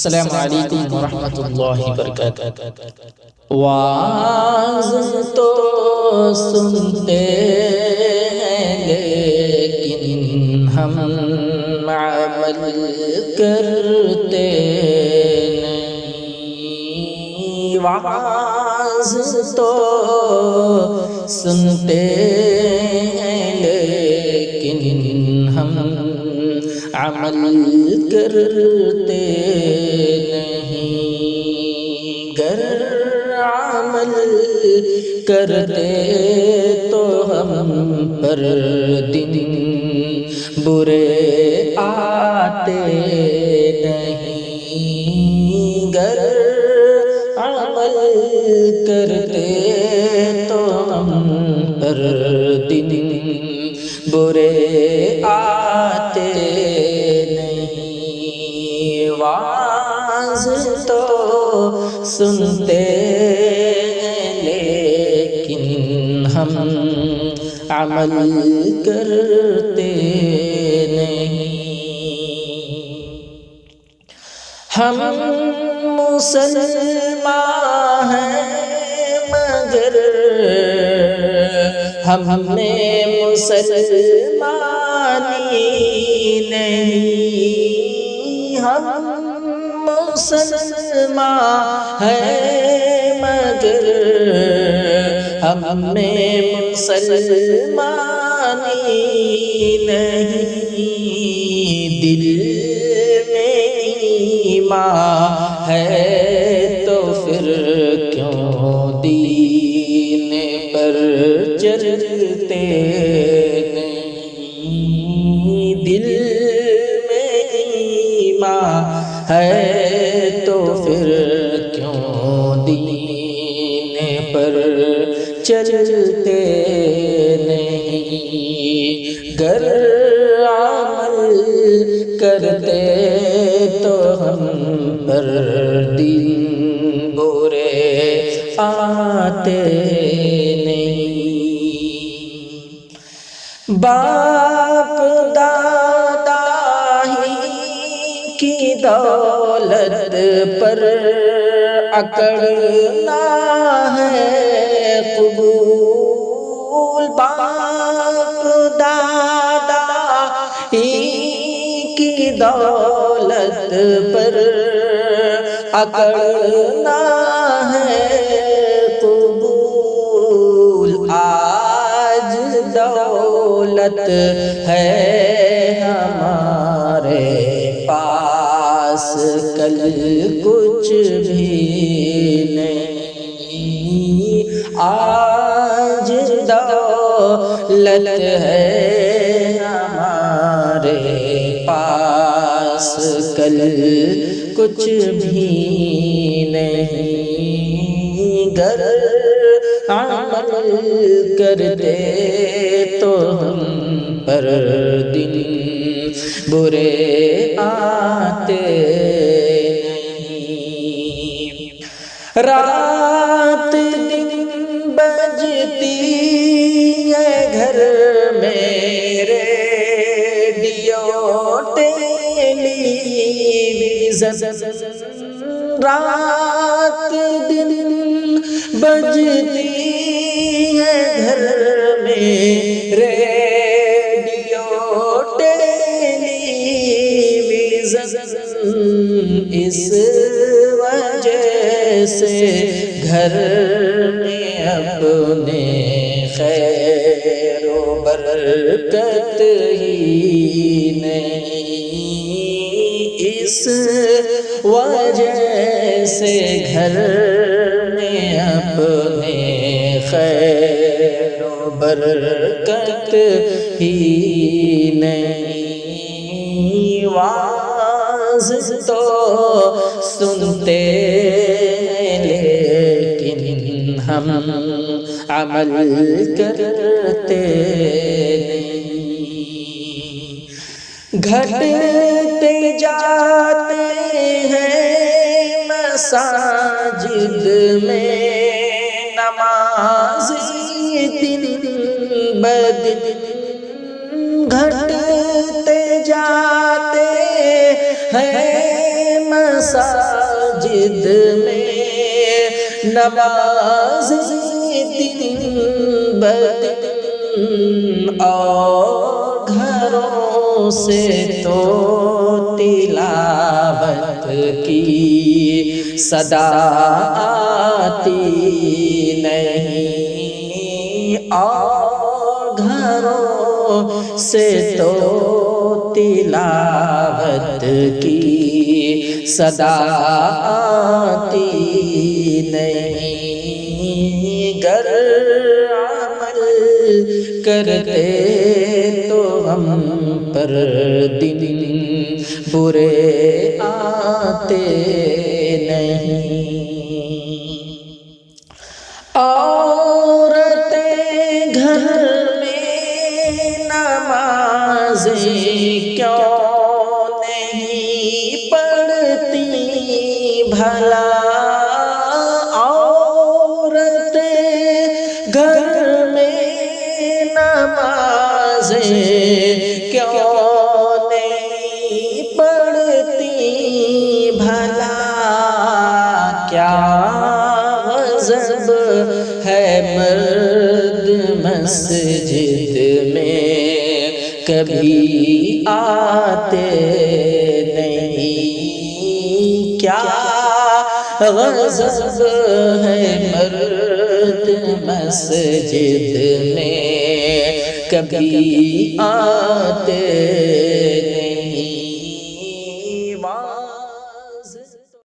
السلام علیکم ورحمۃ اللہ وبرکاتہ۔ واعظ تو سنتے ہیں لیکن ہم عمل کرتے نہیں۔ واعظ تو سنتے ہیں لیکن ہم عمل کرتے نہیں۔ گر عمل کرتے تو ہم پر دن برے آتے نہیں۔ گر عمل کرتے تو ہم پر دن برے آتے نہیں۔ واعظ تو سنتے لیکن ہم عمل کرتے نہیں۔ ہم مسلمان ہیں مگر ہم میں مسلمانی نہیں۔ ہم مسلمان ہیں مگر ہم میں مسلمانی نہیں۔ دل میں ایمان ہے تو پھر کیوں دین پر چلتے نہیں۔ دل میں ایمان ہے تو پھر کیوں دین پر چلتے نہیں۔ گر عمل کرتے تو ہم پر دن برے آتے نہیں۔ باپ دادا ہی کی دولت پر اکڑنا ہے قبول۔ باپ دادا ہی کی دولت پر اکڑنا ہے قبول۔ آج دولت ہے ہمارے پاس کل کچھ بھی نہیں۔ آج دولت ہے ہمارے پاس کل کچھ بھی نہیں۔ گر عمل کرتے تو ہم پر دن برے آتے نہیں۔ رات دن بجتی ہے گھر میں ریڈیو ٹیلی ویژن۔ رات دن بجتی ہے گھر میں ریڈیو ٹیلی ویژن۔ اس وجہ سے گھر میں اپنے خیر و برکت ہی نہیں۔ اس وجہ سے گھر میں اپنے خیر و برکت ہی نہیں۔ واعظ تو سنتے لیکن ہم عمل کرتے نہیں۔ گھٹتے جاتے ہیں مساجد میں نمازی دن بدن۔ گھٹتے جاتے ہیں مساجد میں نمازیں دن بدن اور گھروں سے تو تلاوت کی صدا آتی نہیں، اور گھروں سے تو تلاوت کی صدا آتی نہیں۔ گر عمل کرتے تو ہم پر دن برے آتے نہیں۔ عورتیں گھر میں نمازیں کیوں نہیں پڑھتی بھلا؟ عورتیں گھر میں نمازیں کیوں نہیں پڑھتی بھلا؟ کیا غضب ہے مرد مسجد میں کبھی آتے نہیں؟ کیا غضب ہے مرد مسجد میں کبھی آتے